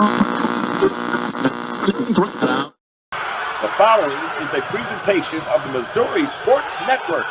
The following is a presentation of the Missouri Sports Network.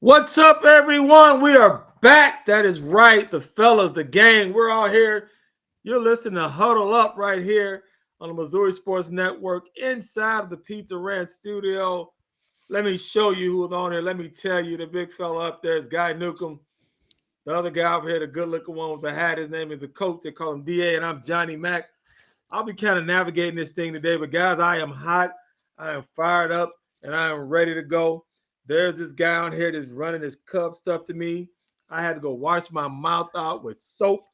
What's up, everyone? We are back. That is right. The fellas, the gang, we're all here. You're listening to Huddle Up right here on the Missouri Sports Network inside of the Pizza Ranch studio. Let me show you who's on here. Let me tell you, the big fella up there is Guy Newcomb. The other guy over here, the good-looking one with the hat, his name is the coach. They call him DA, and I'm Johnny Mack. I'll be kind of navigating this thing today, but guys, I am hot. I am fired up, and I am ready to go. There's this guy on here that's running his Cub stuff to me. I had to go wash my mouth out with soap.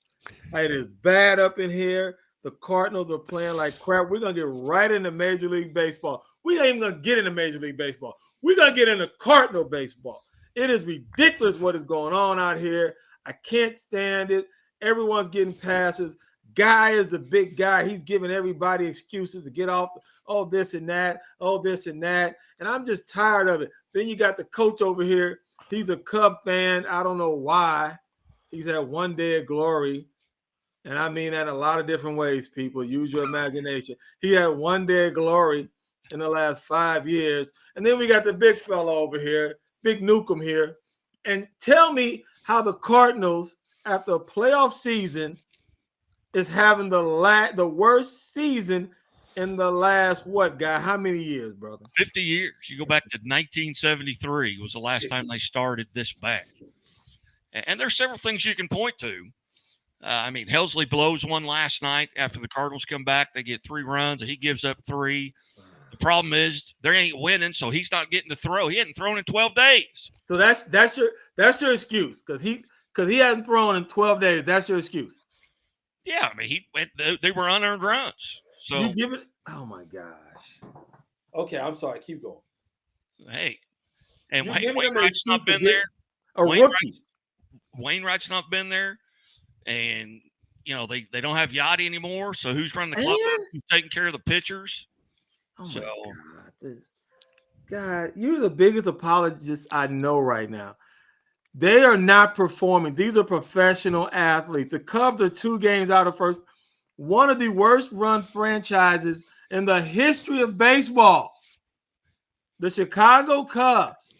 It is bad up in here. The Cardinals are playing like crap. We're going to get right into Major League Baseball. We're not even going to get into Major League Baseball. We're going to get into Cardinal baseball. It is ridiculous what is going on out here. I can't stand it. Everyone's getting passes. Guy is the big guy. He's giving everybody excuses to get off. Oh, this and that. Oh, this and that. And I'm just tired of it. Then you got the coach over here. He's a Cub fan. I don't know why. He's had one day of glory. And I mean that in a lot of different ways, people. Use your imagination. He had one day of glory in the last 5 years. And then we got the big fella over here, Big Newcomb here. And tell me how the Cardinals, after a playoff season, is having the worst season in the last, what, guy? How many years, brother? 50 years. You go back to 1973 was the last time they started this bad. And there's several things you can point to. Helsley blows one last night after the Cardinals come back. They get 3 runs, and he gives up 3. The problem is they ain't winning, so he's not getting to throw. He hadn't thrown in 12 days. So that's your excuse because he hasn't thrown in 12 days. That's your excuse. Yeah, they were unearned runs. So you give it. Oh my gosh. Okay, I'm sorry. Keep going. Hey, and Wainwright's not been there. Wainwright's not been there, and they don't have Yachty anymore. So who's running the club? Who's taking care of the pitchers? Oh my God. God, you're the biggest apologist I know right now. They are not performing. These are professional athletes. The Cubs are 2 games out of first. One of the worst run franchises in the history of baseball. The Chicago Cubs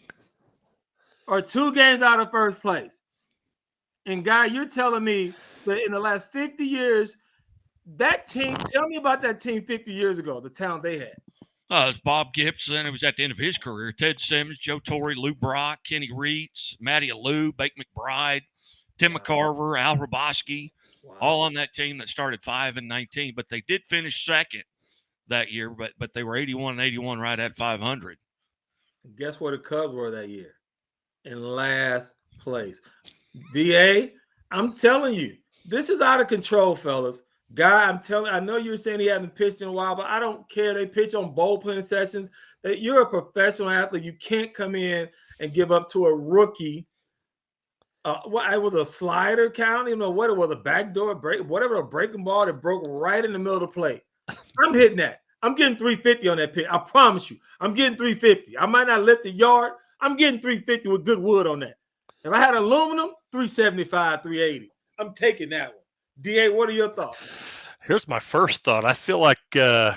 are 2 games out of first place. And Guy, you're telling me that in the last 50 years, that team, tell me about that team 50 years ago, the talent they had. It was Bob Gibson. It was at the end of his career. Ted Simmons, Joe Torre, Lou Brock, Kenny Reitz, Matty Alou, Bake McBride, Tim McCarver, Al Hrabosky, all on that team that started 5-19. But they did finish second that year, but they were 81-81 right at 500. And guess where the Cubs were that year? In last place. DA, I'm telling you, this is out of control, fellas. Guy, I know you were saying he hasn't pitched in a while, but I don't care. They pitch on bullpen sessions. You're a professional athlete. You can't come in and give up to a rookie. What it was a slider count, what it was, a backdoor break, whatever, a breaking ball that broke right in the middle of the plate. I'm hitting that. I'm getting 350 on that pitch. I promise you. I'm getting 350. I might not lift the yard. I'm getting 350 with good wood on that. If I had aluminum, 375, 380. I'm taking that one. DA, what are your thoughts? Here's my first thought. I feel like Nuke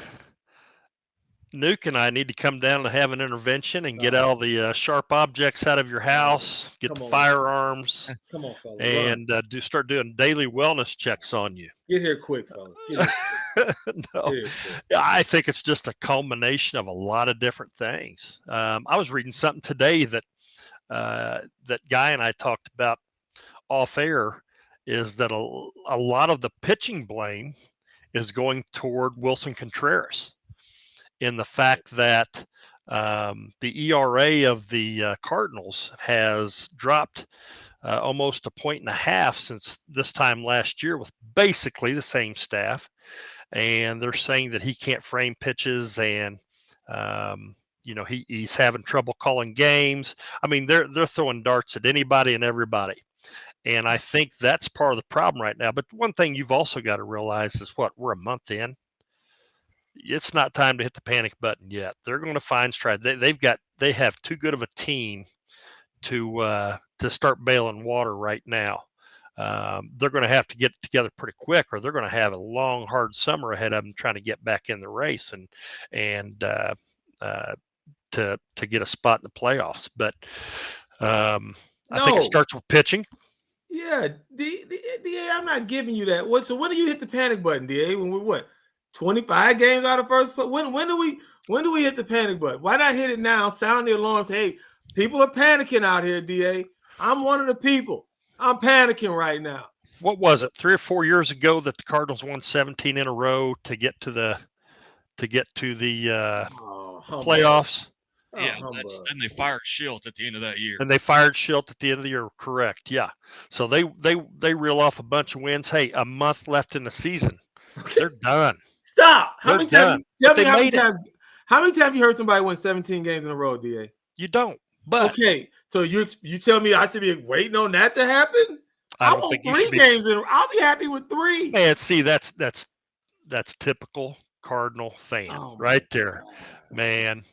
and I need to come down and have an intervention and get all the sharp objects out of your house, get the firearms, fella, and start doing daily wellness checks on you. Get here quick, fella. No, I think it's just a culmination of a lot of different things. I was reading something today that Guy and I talked about off air is that a lot of the pitching blame is going toward Wilson Contreras in the fact that the ERA of the Cardinals has dropped almost 1.5 points since this time last year with basically the same staff. And they're saying that he can't frame pitches and, he's having trouble calling games. I mean, they're throwing darts at anybody and everybody. And I think that's part of the problem right now. But one thing you've also got to realize is we're a month in. It's not time to hit the panic button yet. They're going to find stride. They have too good of a team to start bailing water right now. They're going to have to get it together pretty quick, or they're going to have a long, hard summer ahead of them trying to get back in the race and to get a spot in the playoffs. But I think it starts with pitching. Yeah, DA, I'm not giving you that. So when do you hit the panic button, DA? When we're 25 games out of first place? When do we hit the panic button? Why not hit it now? Sound the alarm. Say, hey, people are panicking out here, DA. I'm one of the people. I'm panicking right now. What was it? 3 or 4 years ago that the Cardinals won 17 in a row to get to the playoffs. Yeah, then they fired Schilt at the end of that year. And they fired Schilt at the end of the year, correct? Yeah. So they reel off a bunch of wins. Hey, a month left in the season, they're done. Stop. How many times you heard somebody win 17 games in a row, DA? You don't. But okay, so you tell me I should be waiting on that to happen? I don't think 3 games in. I'll be happy with 3. Man, see, that's typical Cardinal fan right there, man.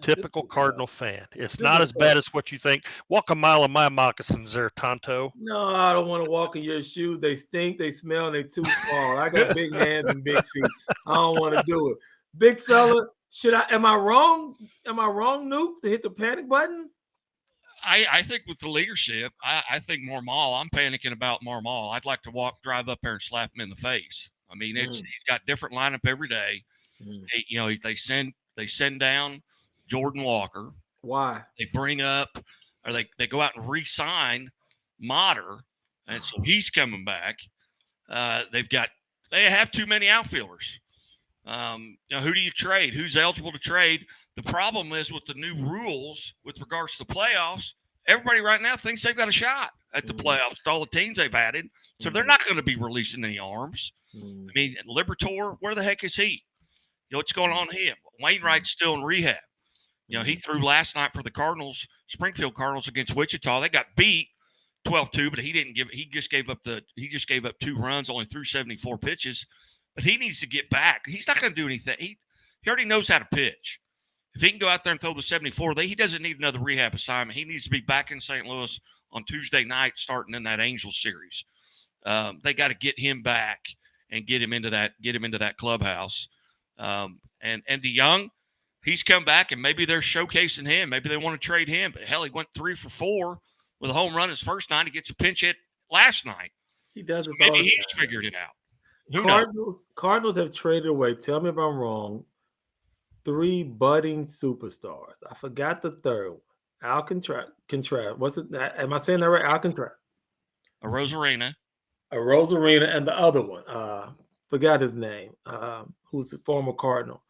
Typical Cardinal fan. It's not as bad as what you think. Walk a mile in my moccasins there, Tonto. No, I don't want to walk in your shoes. They stink, they smell, and they're too small. I got big hands and big feet. I don't want to do it. Big fella, am I wrong? Am I wrong, Noob, to hit the panic button? I think with the leadership, I think Marmal, I'm panicking about Marmal. I'd like to drive up there and slap him in the face. I mean, he's got different lineup every day. They send down Jordan Walker. Why? They bring up, or they go out and re-sign Motter, and so he's coming back. They have too many outfielders. Who do you trade? Who's eligible to trade? The problem is with the new rules with regards to the playoffs, everybody right now thinks they've got a shot at the playoffs with all the teams they've added. So they're not going to be releasing any arms. I mean, Liberatore, where the heck is he? What's going on with him? Wainwright's still in rehab. He threw last night for the Cardinals, Springfield Cardinals against Wichita. They got beat 12-2, but he just gave up 2 runs, only threw 74 pitches. But he needs to get back. He's not going to do anything. He already knows how to pitch. If he can go out there and throw the 74, he doesn't need another rehab assignment. He needs to be back in St. Louis on Tuesday night, starting in that Angels series. They got to get him back and get him into that clubhouse. And DeYoung, he's come back, and maybe they're showcasing him. Maybe they want to trade him. But hell, he went 3 for 4 with a home run his first night. He gets a pinch hit last night. He does this maybe he's figured it out. Cardinals have traded away, tell me if I'm wrong, 3 budding superstars. I forgot the third one. Alcantara. What's it? Am I saying that right? Alcantara. A Rosarina, and the other one. Forgot his name. Who's the former Cardinal.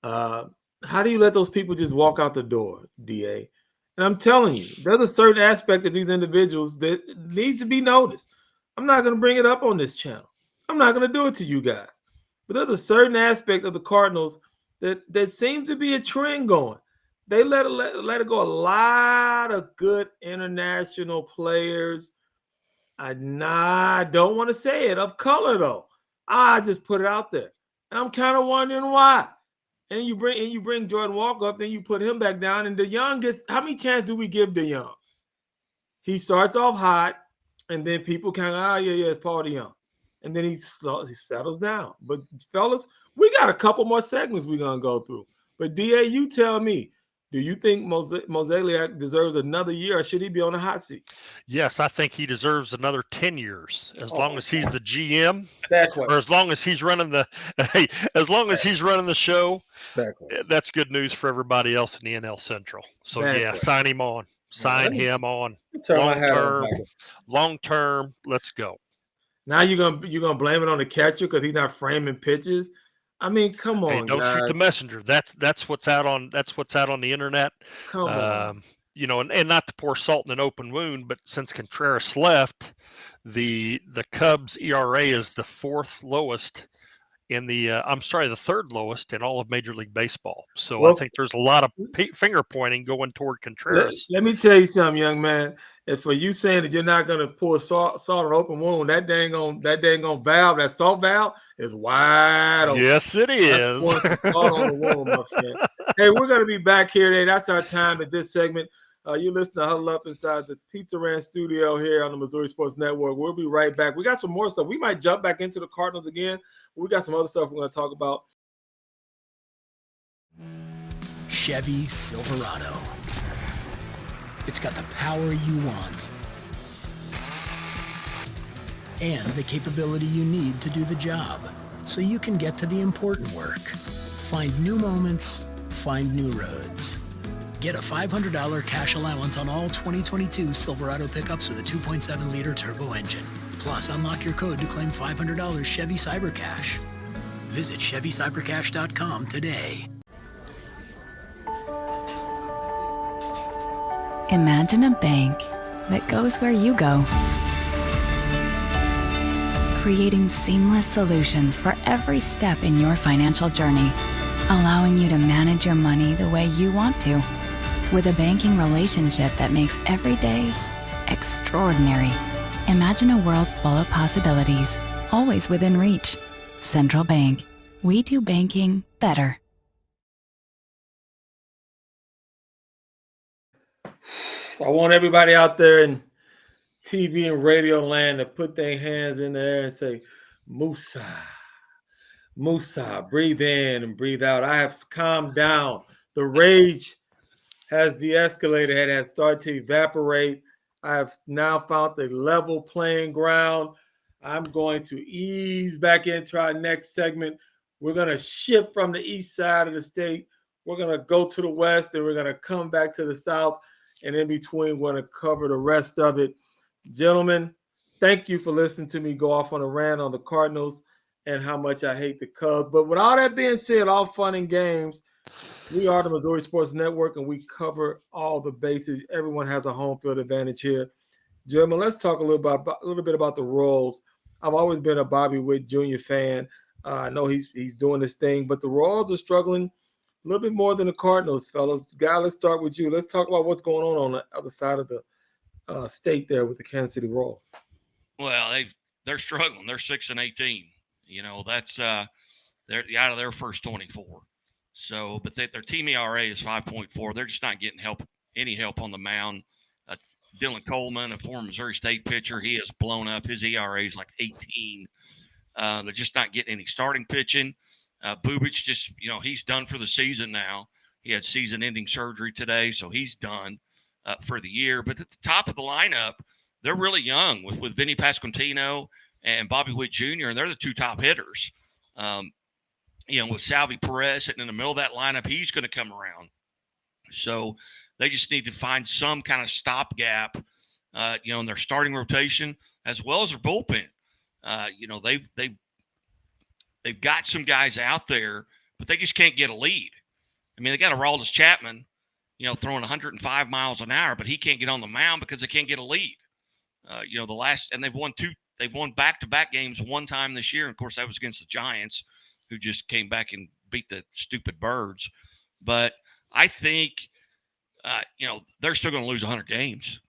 How do you let those people just walk out the door, DA? And I'm telling you, there's a certain aspect of these individuals that needs to be noticed. I'm not going to bring it up on this channel. I'm not going to do it to you guys. But there's a certain aspect of the Cardinals that seems to be a trend going. They let it go. A lot of good international players. I don't want to say it, of color, though. I just put it out there. And I'm kind of wondering why. And you bring Jordan Walker up, then you put him back down. And DeYoung gets, how many chances do we give DeYoung? He starts off hot, and then people kind of, it's Paul DeYoung. And then he settles down. But fellas, we got a couple more segments we're going to go through. But DA, you tell me, do you think Mozeliak deserves another year, or should he be on the hot seat? Yes, I think he deserves another 10 years, as long as he's the GM, or as long as he's running the show. That's good news for everybody else in the NL Central. So sign him on. Sign him on Turn my hat on back. long term. Let's go. Now you're gonna blame it on the catcher because he's not framing pitches. I mean, come on, don't guys. shoot the messenger. That's what's out on the internet. Come on. And not to pour salt in an open wound, but since Contreras left, the Cubs ERA is the fourth lowest the third lowest in all of Major League Baseball. So I think there's a lot of finger pointing going toward Contreras. Let me tell you something, young man. If for you saying that you're not going to pour salt in an open wound, that dang on valve, that salt valve is wide open. Yes, it is. That's pouring some salt on the wound, my friend. Hey, we're going to be back here today. That's our time at this segment. You listen to Huddle Up inside the Pizza Ranch studio here on the Missouri Sports Network. We'll be right back. We got some more stuff. We might jump back into the Cardinals again. We got some other stuff we're going to talk about. Chevy Silverado. It's got the power you want and the capability you need to do the job so you can get to the important work. Find new moments, find new roads. Get a $500 cash allowance on all 2022 Silverado pickups with a 2.7-liter turbo engine. Plus, unlock your code to claim $500 Chevy CyberCash. Visit ChevyCyberCash.com today. Imagine a bank that goes where you go, creating seamless solutions for every step in your financial journey, allowing you to manage your money the way you want to, with a banking relationship that makes every day extraordinary. Imagine a world full of possibilities, always within reach. Central Bank. We do banking better. I want everybody out there in TV and radio land to put their hands in the air and say, Musa, Musa, breathe in and breathe out. I have calmed down. The rage has de-escalated, it has started to evaporate. I have now found the level playing ground. I'm going to ease back into our next segment. We're going to shift from the east side of the state. We're going to go to the west, and we're going to come back to the south. And in between, we're going to cover the rest of it. Gentlemen, thank you for listening to me go off on a rant on the Cardinals and how much I hate the Cubs. But with all that being said, all fun and games, we are the Missouri Sports Network, and we cover all the bases. Everyone has a home field advantage here. Gentlemen, let's talk a little bit about the Royals. I've always been a Bobby Witt Jr. fan. I know he's doing this thing, but the Royals are struggling a little bit more than the Cardinals, fellas. Guy, let's start with you. Let's talk about what's going on the other side of the state there with the Kansas City Royals. Well, they're struggling. They're 6-18. That's they're out of their first 24. So, but their team ERA is 5.4. They're just not getting any help on the mound. Dylan Coleman, a former Missouri State pitcher, he has blown up. His ERA is like 18. They're just not getting any starting pitching. Bubic just, he's done for the season now. He had season-ending surgery today, so he's done for the year. But at the top of the lineup, they're really young with Vinny Pasquantino and Bobby Witt Jr., and they're the two top hitters. With Salvi Perez sitting in the middle of that lineup, he's going to come around. So they just need to find some kind of stopgap, in their starting rotation as well as their bullpen. They've got some guys out there, but they just can't get a lead. I mean, they got Aroldis Chapman, throwing 105 miles an hour, but he can't get on the mound because they can't get a lead. And they've won back-to-back games one time this year. And of course, that was against the Giants, who just came back and beat the stupid Birds. But I think, they're still going to lose 100 games.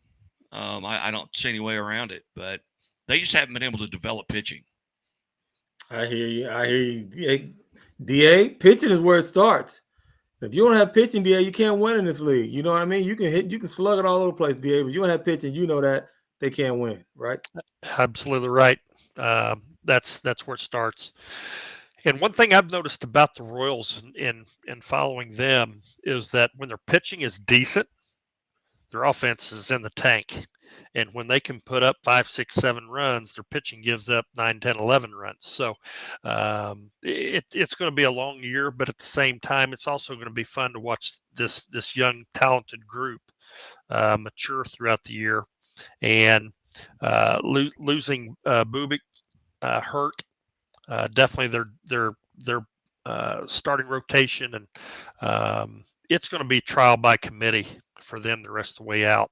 I don't see any way around it, but they just haven't been able to develop pitching. I hear you. DA, pitching is where it starts. If you don't have pitching, DA, you can't win in this league. You know what I mean? You can slug it all over the place, DA, but you don't have pitching, that they can't win, right? Absolutely right. That's where it starts. And one thing I've noticed about the Royals in following them is that when their pitching is decent, their offense is in the tank. And when they can put up 5, 6, 7 runs, their pitching gives up 9, 10, 11 runs. So it's going to be a long year, but at the same time, it's also going to be fun to watch this young, talented group mature throughout the year. And losing Bubik hurt definitely their starting rotation, and it's going to be trial by committee for them the rest of the way out.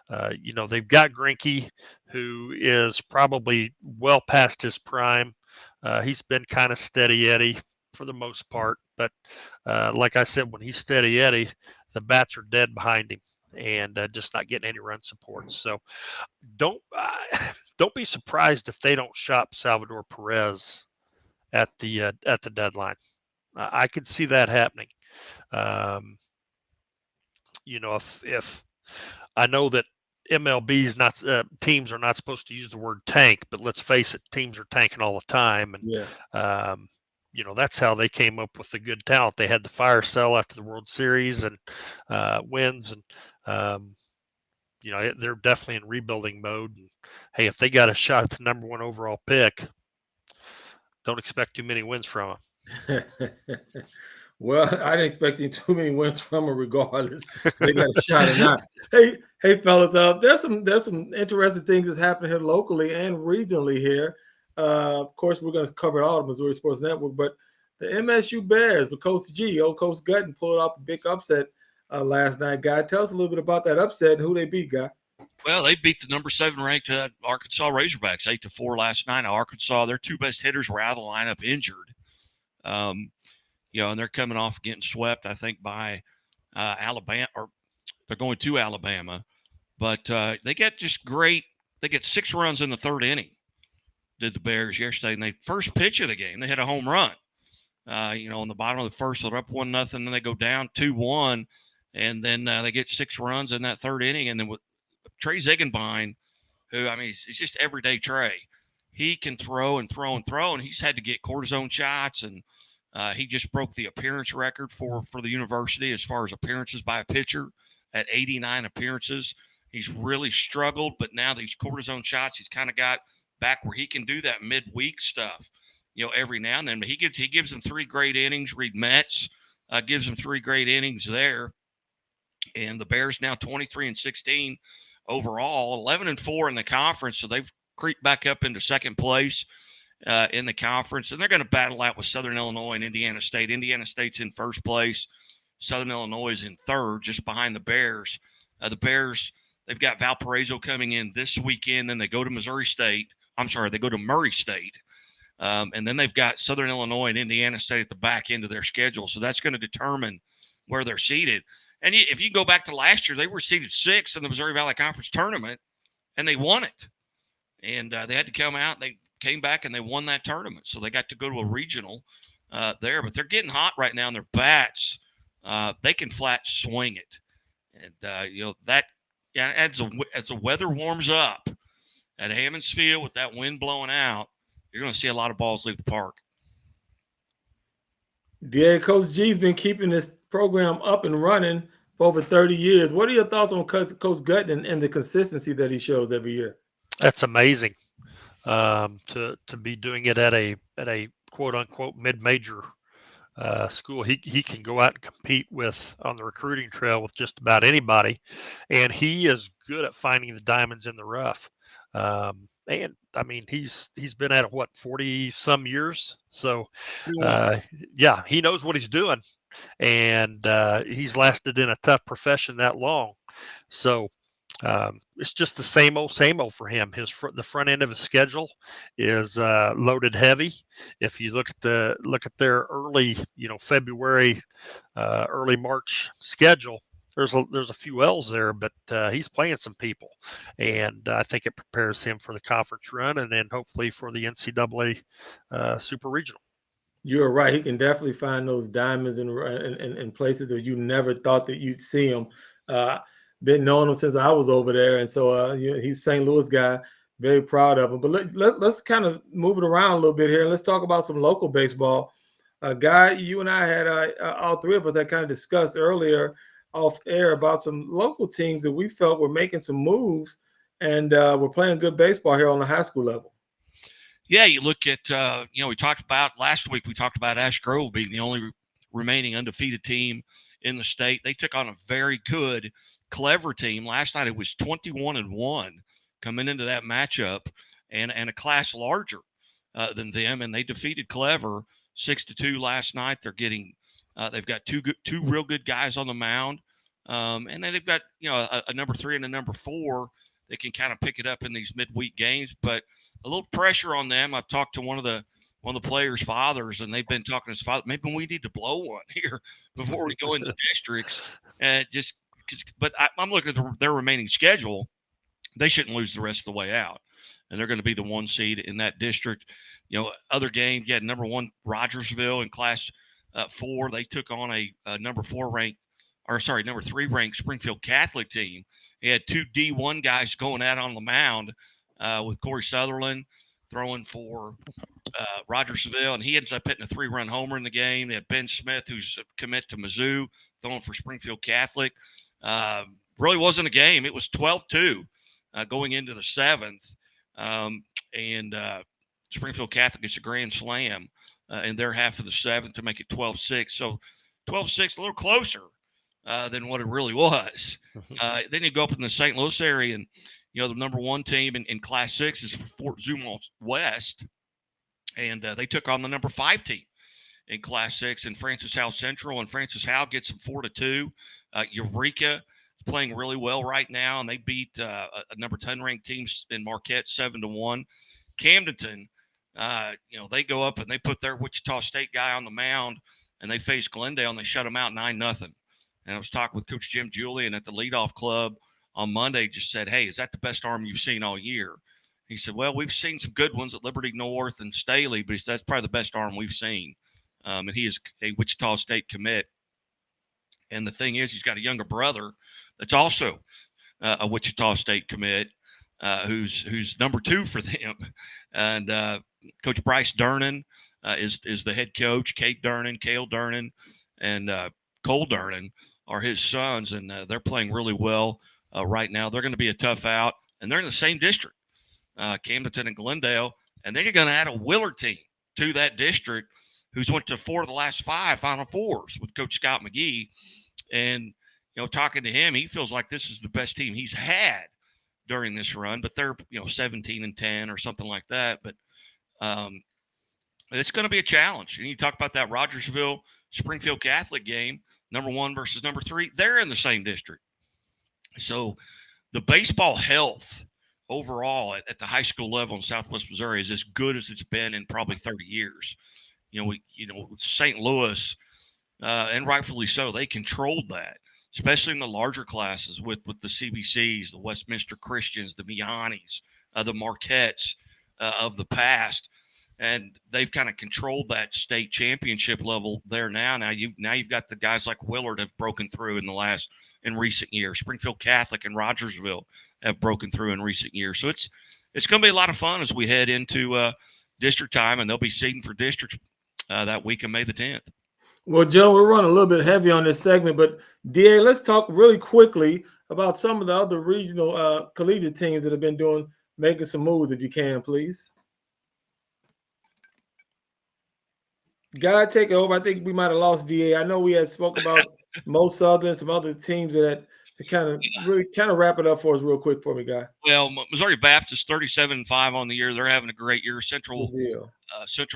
They've got Grinke, who is probably well past his prime. He's been kind of steady Eddie for the most part, but like I said, when he's steady Eddie, the bats are dead behind him and just not getting any run support. So don't be surprised if they don't shop Salvador Perez at the deadline. I could see that happening. If I know that MLB's not teams are not supposed to use the word tank, but let's face it, teams are tanking all the time, and that's how they came up with the good talent. They had the fire sale after the World Series and wins, and they're definitely in rebuilding mode. And hey, if they got a shot at the number 1 overall pick, don't expect too many wins from them. Well, I didn't expect too many wins from them, regardless if they got a shot or not. Hey, fellas, there's some interesting things that's happening here locally and regionally here. Of course, we're going to cover all of Missouri Sports Network, but the MSU Bears, the Coach Coach Gutton, pulled off a big upset last night. Guy, tell us a little bit about that upset and who they beat, Guy. Well, they beat the number 7 ranked Arkansas Razorbacks 8-4 last night. Now, Arkansas, their 2 best hitters were out of the lineup injured. And they're coming off getting swept, I think, by Alabama, or they're going to Alabama. But they get just great. They get 6 runs in the 3rd inning, did the Bears yesterday. And they first pitch of the game, they hit a home run. On the bottom of the 1st, they're up 1-0, then they go down 2-1, and then they get 6 runs in that 3rd inning. And then with Trey Ziegenbein, who, he's just everyday Trey. He can throw and throw and throw, and he's had to get cortisone shots, and he just broke the appearance record for the university as far as appearances by a pitcher at 89 appearances. He's really struggled, but now these cortisone shots, he's kind of got back where he can do that midweek stuff, every now and then. But he gives them 3 great innings. Reed Metz gives them 3 great innings there. And the Bears now 23-16 overall, 11-4 in the conference. So they've creeped back up into 2nd place in the conference, and they're going to battle out with Southern Illinois and Indiana State. Indiana State's in 1st place. Southern Illinois is in 3rd, just behind the Bears. The Bears, they've got Valparaiso coming in this weekend, then they go to Murray State. And then they've got Southern Illinois and Indiana State at the back end of their schedule. So that's going to determine where they're seated. And if you go back to last year, they were seated 6th in the Missouri Valley Conference tournament, and they won it. And they had to come out. They came back and they won that tournament. So they got to go to a regional there. But they're getting hot right now, and their bats, they can flat swing it. And, that as the weather warms up at Hammons Field with that wind blowing out, you're going to see a lot of balls leave the park. Yeah, Coach G's been keeping this program up and running for over 30 years. What are your thoughts on Coach Gutton and the consistency that he shows every year? That's amazing to be doing it at a quote unquote mid-major school. He can go out and compete on the recruiting trail with just about anybody, and he is good at finding the diamonds in the rough. And he's been at it 40 some years. So he knows what he's doing, and he's lasted in a tough profession that long. So it's just the same old for him. The front end of his schedule is loaded heavy. If you look at their early, February, early March schedule, there's a few L's there, but he's playing some people, and I think it prepares him for the conference run, and then hopefully for the NCAA Super Regional. You're right. He can definitely find those diamonds in places that you never thought that you'd see him. Been knowing him since I was over there, and so he's a St. Louis guy. Very proud of him. But let's kind of move it around a little bit here, and let's talk about some local baseball. Guy, you and I had all 3 of us that kind of discussed earlier off air about some local teams that we felt were making some moves and were playing good baseball here on the high school level. Yeah, you look at we talked about last week. We talked about Ash Grove being the only remaining undefeated team in the state. They took on a very good, clever team. Last night it was 21-1 coming into that matchup, and a class larger than them, and they defeated Clever 6-2 last night. They're getting they've got two real good guys on the mound, and then they've got a number 3 and a number 4 that can kind of pick it up in these midweek games, but a little pressure on them. I've talked to one of the players' fathers, and they've been talking to his father. Maybe we need to blow one here before we go into districts. But I'm looking at their remaining schedule. They shouldn't lose the rest of the way out, and they're going to be the 1 seed in that district. Other game, you had number 1 Rogersville in Class 4. They took on a number 3 ranked Springfield Catholic team. They had 2 D1 guys going out on the mound with Corey Sutherland throwing for Rogersville, and he ends up hitting a 3-run homer in the game. They had Ben Smith, who's a commit to Mizzou, throwing for Springfield Catholic. Really wasn't a game. It was 12-2 going into the 7th, and Springfield Catholic gets a grand slam in their half of the 7th to make it 12-6. So 12-6, a little closer than what it really was. Then you go up in the St. Louis area, and the number 1 team in Class 6 is Fort Zumwalt West, and they took on the number 5 team in Class 6 in Francis Howe Central, and Francis Howe gets them 4-2. Eureka is playing really well right now, and they beat a number 10 ranked team in Marquette 7-1. Camdenton, they go up and they put their Wichita State guy on the mound, and they face Glendale, and they shut them out 9-0. And I was talking with Coach Jim Julian at the leadoff club on Monday, just said, hey, is that the best arm you've seen all year? He said, well, we've seen some good ones at Liberty North and Staley, but that's probably the best arm we've seen. And he is a Wichita State commit. And the thing is, he's got a younger brother that's also a Wichita State commit, who's number 2 for them. And Coach Bryce Durnan is the head coach. Kate Durnan, Cale Durnan, and Cole Durnan are his sons, and they're playing really well right now. They're going to be a tough out, and they're in the same district, Camdenton and Glendale. And then you're going to add a Willard team to that district who's went to 4 of the last 5 Final Fours with Coach Scott McGee. And, talking to him, he feels like this is the best team he's had during this run, but they're, 17-10 or something like that. But it's going to be a challenge. And you talk about that Rogersville Springfield Catholic game, number 1 versus number 3, they're in the same district. So the baseball health overall at the high school level in Southwest Missouri is as good as it's been in probably 30 years. St. Louis, and rightfully so, they controlled that, especially in the larger classes with the CBCs, the Westminster Christians, the Mianis, the Marquettes of the past. And they've kind of controlled that state championship level there now. Now you've got the guys like Willard have broken through in recent years. Springfield Catholic and Rogersville have broken through in recent years. So it's going to be a lot of fun as we head into district time, and they'll be seeding for districts that week of May the 10th. Well, Joe, we're running a little bit heavy on this segment, but DA, let's talk really quickly about some of the other regional collegiate teams that have been making some moves, if you can, please. God, take it over. I think we might have lost DA. I know we had spoke about most Southern, some other teams that kind of wrap it up for us real quick for me, guy. Well, Missouri Baptist 37-5 on the year. They're having a great year. Central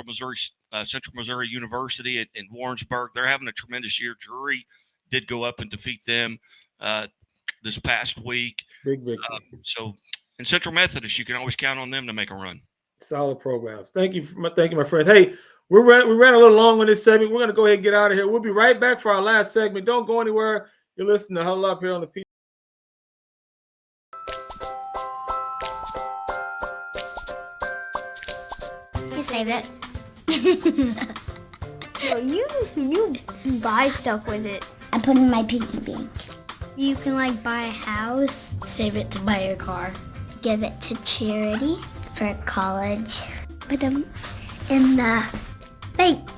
Missouri University in Warrensburg, they're having a tremendous year. Drury did go up and defeat them this past week. Big victory. In Central Methodist, you can always count on them to make a run. Solid programs. Thank you, my friend. Hey, we ran a little long on this segment. We're going to go ahead and get out of here. We'll be right back for our last segment. Don't go anywhere. You're listening to Huddle Up here on the P. You save it. So you buy stuff with it. I put it in my piggy bank. You can buy a house, save it to buy a car, Give it to charity for college. Put them in the bank.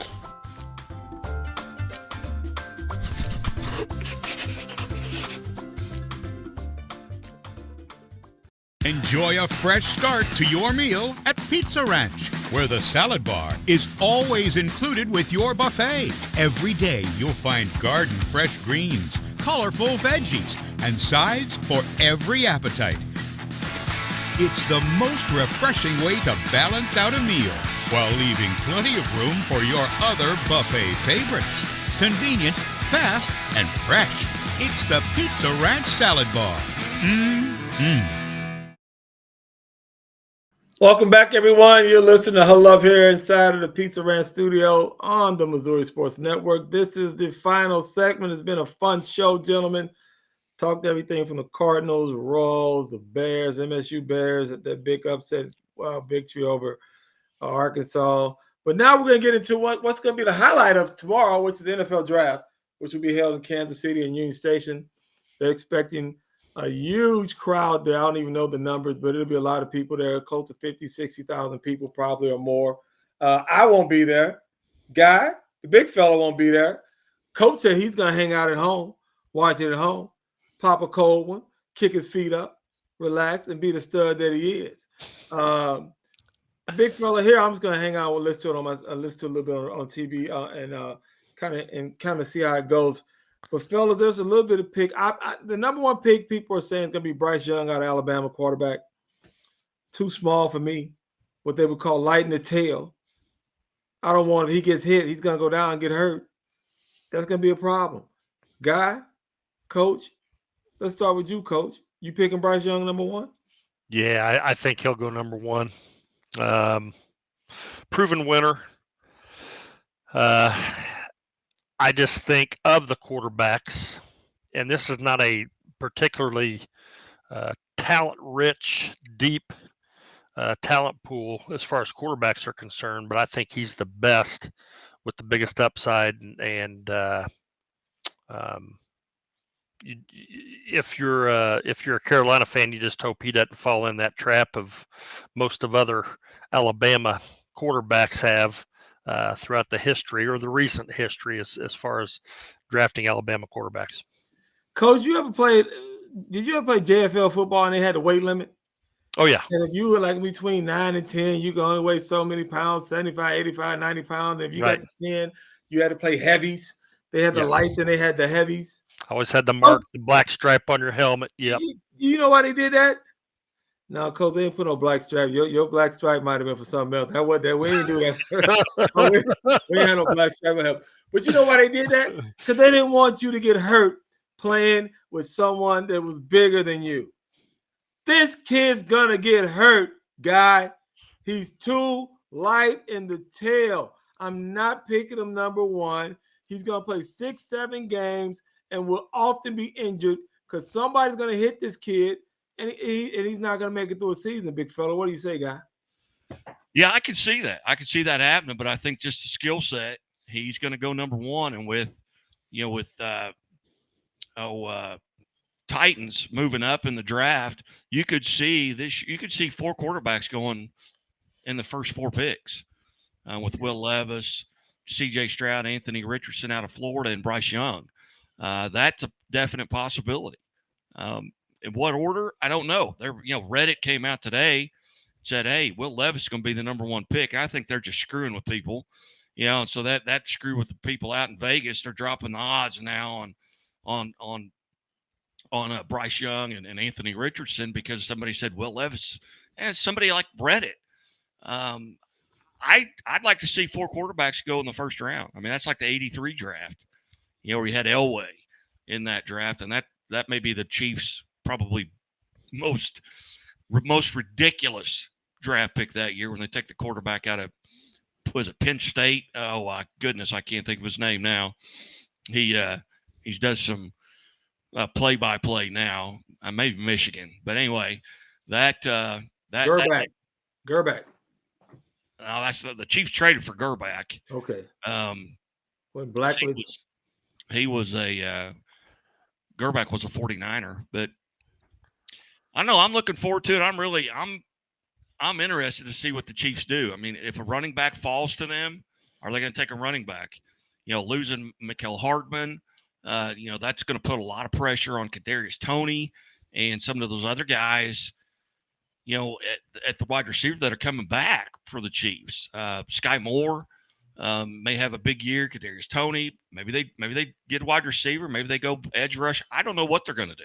Enjoy a fresh start to your meal at Pizza Ranch, where the salad bar is always included with your buffet. Every day you'll find garden fresh greens, colorful veggies, and sides for every appetite. It's the most refreshing way to balance out a meal while leaving plenty of room for your other buffet favorites. Convenient, fast, and fresh. It's the Pizza Ranch Salad Bar. Welcome back, everyone. You're listening to Huddle Up here inside of the Pizza Ranch studio on the Missouri Sports Network. This is the final segment. It's been a fun show, gentlemen. Talked everything from the Cardinals, Royals, the Bears, MSU Bears, that big upset victory over Arkansas. But now we're going to get into what's going to be the highlight of tomorrow, which is the NFL Draft, which will be held in Kansas City and Union Station. They're expecting a huge crowd there. I don't even know the numbers, but it'll be a lot of people there, close to 50, 60,000 people probably or more. I won't be there. Guy, the big fella, won't be there. Coach said he's going to hang out at home, watch it at home, pop a cold one, kick his feet up, relax, and be the stud that he is. Big fella here, I'm just going to hang out and listen to a little bit on TV and kind of see how it goes. But, fellas, there's a little bit of pick. The number one pick people are saying is going to be Bryce Young out of Alabama, quarterback. Too small for me, what they would call light in the tail. I don't want if he gets hit, he's going to go down and get hurt. That's going to be a problem. Guy, Coach, let's start with you, Coach. You picking Bryce Young number one? Yeah, I think he'll go number one. Proven winner. I just think of the quarterbacks, and this is not a particularly talent-rich, deep talent pool as far as quarterbacks are concerned, but I think he's the best with the biggest upside. And if you're a Carolina fan, you just hope he doesn't fall in that trap of most of other Alabama quarterbacks have. Throughout the history or the recent history as far as drafting Alabama quarterbacks. Coach, did you ever play JFL football and they had a weight limit? Oh, yeah. And if you were like between 9 and 10, you could only weigh so many pounds, 75, 85, 90 pounds. And if you got to 10, you had to play heavies. They had the lights and they had the heavies. Always had the mark, the black stripe on your helmet. Yep. You know why they did that? No, Coach, they didn't put no black stripe. Your black stripe might have been for something else. We didn't do that. we ain't had no black stripe. But you know why they did that? Because they didn't want you to get hurt playing with someone that was bigger than you. This kid's going to get hurt, guy. He's too light in the tail. I'm not picking him number one. He's going to play 6-7 games and will often be injured because somebody's going to hit this kid. And he's not going to make it through a season, big fella. What do you say, Guy? Yeah, I can see that. I can see that happening, but I think just the skill set, he's going to go number one. And with Titans moving up in the draft, you could see 4 quarterbacks going in the first 4 picks with Will Levis, C.J. Stroud, Anthony Richardson out of Florida, and Bryce Young. That's a definite possibility. In what order? I don't know. Reddit came out today, said, "Hey, Will Levis is going to be the number one pick." And I think they're just screwing with people, and so that screwed with the people out in Vegas. They're dropping the odds now on Bryce Young and Anthony Richardson because somebody said Will Levis, and somebody like Reddit. I'd like to see 4 quarterbacks go in the first round. I mean, that's like the '83 draft, where you had Elway in that draft, and that may be the Chiefs' probably most ridiculous draft pick that year when they take the quarterback out of, was it Penn State? Oh my goodness, I can't think of his name now. He does some play-by-play now. Maybe Michigan, but anyway, that Gerback. No, that's the Chiefs traded for Gerback. Okay. When Blackwood's he was a Gerback was a 49er, but I know I'm looking forward to it. I'm interested to see what the Chiefs do. I mean, if a running back falls to them, are they going to take a running back? Losing Mikael Hardman, that's going to put a lot of pressure on Kadarius Toney and some of those other guys. at the wide receiver that are coming back for the Chiefs. Sky Moore may have a big year. Kadarius Toney. Maybe they get a wide receiver. Maybe they go edge rush. I don't know what they're going to do.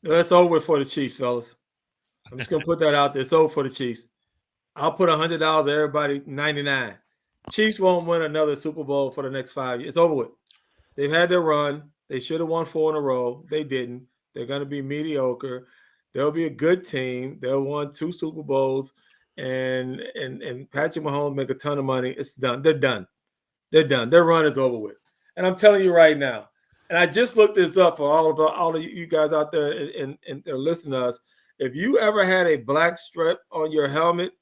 That's over for the Chiefs, fellas. I'm just gonna put that out there. It's over for the Chiefs. I'll put $100. Everybody, 99. Chiefs won't win another Super Bowl for the next 5 years. It's over with. They've had their run. They should have won 4 in a row. They didn't. They're going to be mediocre. They'll be a good team. They'll won 2 Super Bowls, and Patrick Mahomes make a ton of money. It's done. They're done. They're done. Their run is over with. And I'm telling you right now. And I just looked this up for all of you guys out there and they're listening to us. If you ever had a black strip on your helmet,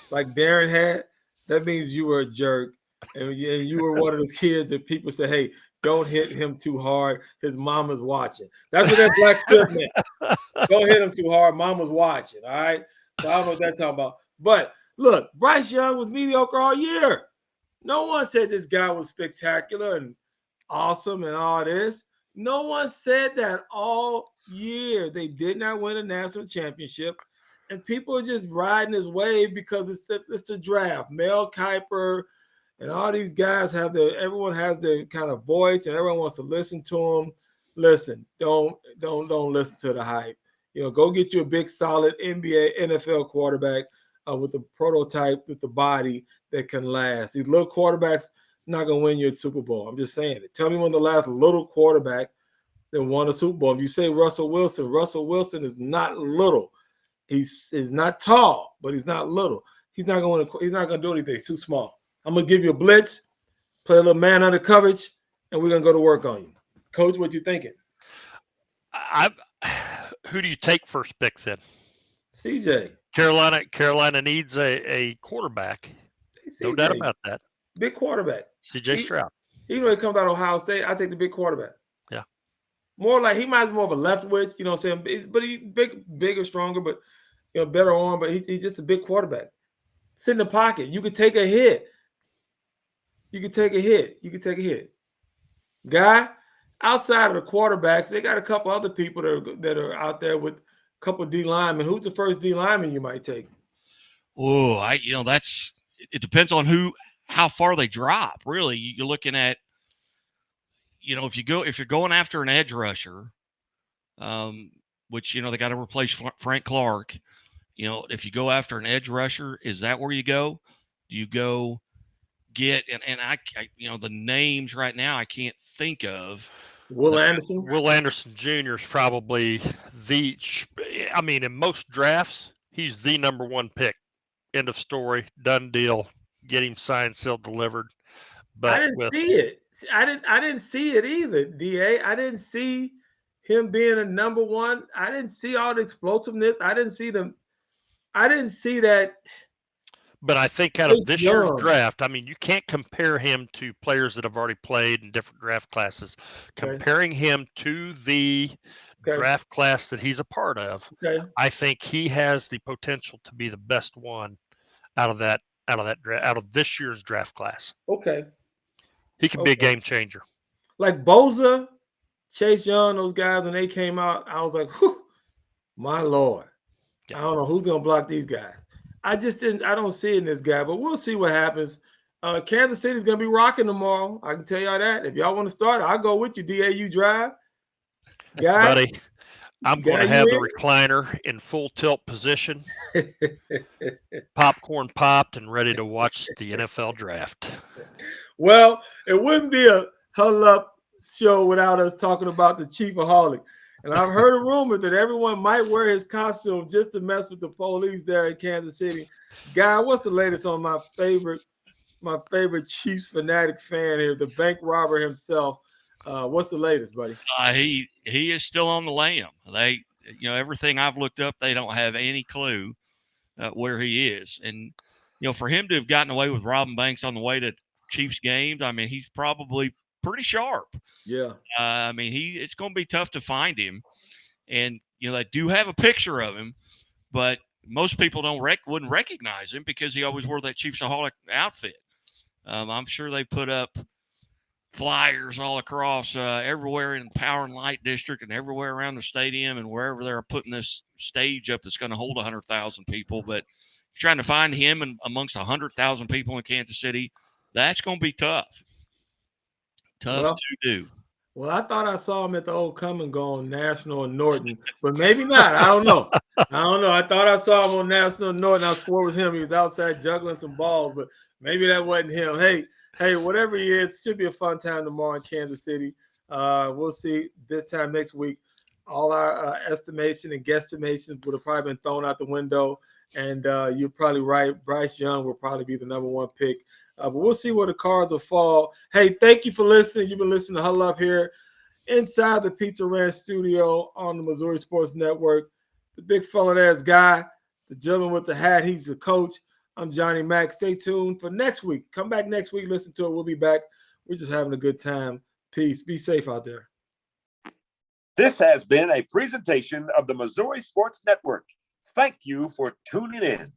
like Darren had, that means you were a jerk, and you were one of the kids that people say, "Hey, don't hit him too hard. His mama's watching." That's what that black strip meant. Don't hit him too hard. Mama's watching. All right. So I don't know what that's talking about. But look, Bryce Young was mediocre all year. No one said this guy was spectacular and awesome and all this. No one said that all year. They did not win a national championship. And people are just riding this wave because it's the draft. Mel Kiper and all these guys everyone has their kind of voice and everyone wants to listen to them. Listen, don't listen to the hype. Go get you a big, solid NBA, NFL quarterback with the prototype, with the body that can last. These little quarterbacks not going to win you a Super Bowl. I'm just saying it. Tell me when the last little quarterback that won a Super Bowl. If you say Russell Wilson is not little. He's not tall, but he's not little. He's not going to do anything. He's too small. I'm going to give you a blitz, play a little man under coverage, and we're going to go to work on you. Coach, what you thinking? Who do you take first pick then? CJ. Carolina needs a quarterback. No doubt about that. Big quarterback. CJ Stroud. Even though he comes out of Ohio State, I take the big quarterback. Yeah. More like he might be more of a leftwich, you know what I'm saying? But he's bigger, stronger, but better arm, but he's just a big quarterback. Sit in the pocket. You could take a hit. Guy, outside of the quarterbacks, they got a couple other people that are out there with a couple of D linemen. Who's the first D lineman you might take? Oh, it depends on how far they drop. Really, you're looking at, if you're going after an edge rusher, which they got to replace Frank Clark. If you go after an edge rusher, is that where you go? Do you go get and I the names right now I can't think of. Will Anderson. Will Anderson Jr. is probably in most drafts, he's the number 1 pick. End of story. Done deal. Get him signed, sealed, delivered. But I didn't see it. I didn't see it either, DA. I didn't see him being a number 1. I didn't see all the explosiveness. I didn't see that. But I think out of this year's draft, you can't compare him to players that have already played in different draft classes. Okay. Comparing him to the draft class that he's a part of, I think he has the potential to be the best one out of this year's draft class. Okay. He could be a game changer. Like Boza, Chase Young, those guys, when they came out, I was like, whew, my Lord. Yeah. I don't know who's going to block these guys. I don't see it in this guy, but we'll see what happens. Kansas City's going to be rocking tomorrow. I can tell y'all that. If y'all want to start, I'll go with you, DAU drive. Guy, buddy, I'm going to have the recliner in full tilt position, popcorn popped, and ready to watch the NFL draft. Well, it wouldn't be a Huddle Up show without us talking about the Chiefaholic. And I've heard a rumor that everyone might wear his costume just to mess with the police there in Kansas City. Guy, what's the latest on my favorite Chiefs fanatic fan here, the bank robber himself? What's the latest, buddy? He is still on the lam. They, everything I've looked up, they don't have any clue where he is. And, for him to have gotten away with robbing banks on the way to Chiefs games, he's probably pretty sharp. Yeah. It's going to be tough to find him. And, they do have a picture of him, but most people wouldn't recognize him because he always wore that Chiefsaholic outfit. I'm sure they put up flyers all across everywhere in Power and Light District and everywhere around the stadium and wherever they're putting this stage up that's going to hold 100,000 people. But trying to find him and amongst 100,000 people in Kansas City, that's going to be tough. Tough to do. Well, I thought I saw him at the old Come and Go on National and Norton, but maybe not. I don't know. I thought I saw him on National and Norton. I swore it was him. He was outside juggling some balls, but maybe that wasn't him. Hey, whatever he is, should be a fun time tomorrow in Kansas City. We'll see this time next week. All our estimation and guesstimations would have probably been thrown out the window, and you're probably right. Bryce Young will probably be the number one pick. But we'll see where the cards will fall. Hey, thank you for listening. You've been listening to Huddle Up here inside the Pizza Ranch studio on the Missouri Sports Network. The big fella there is Guy, the gentleman with the hat. He's the coach. I'm Johnny Mack. Stay tuned for next week. Come back next week. Listen to it. We'll be back. We're just having a good time. Peace. Be safe out there. This has been a presentation of the Missouri Sports Network. Thank you for tuning in.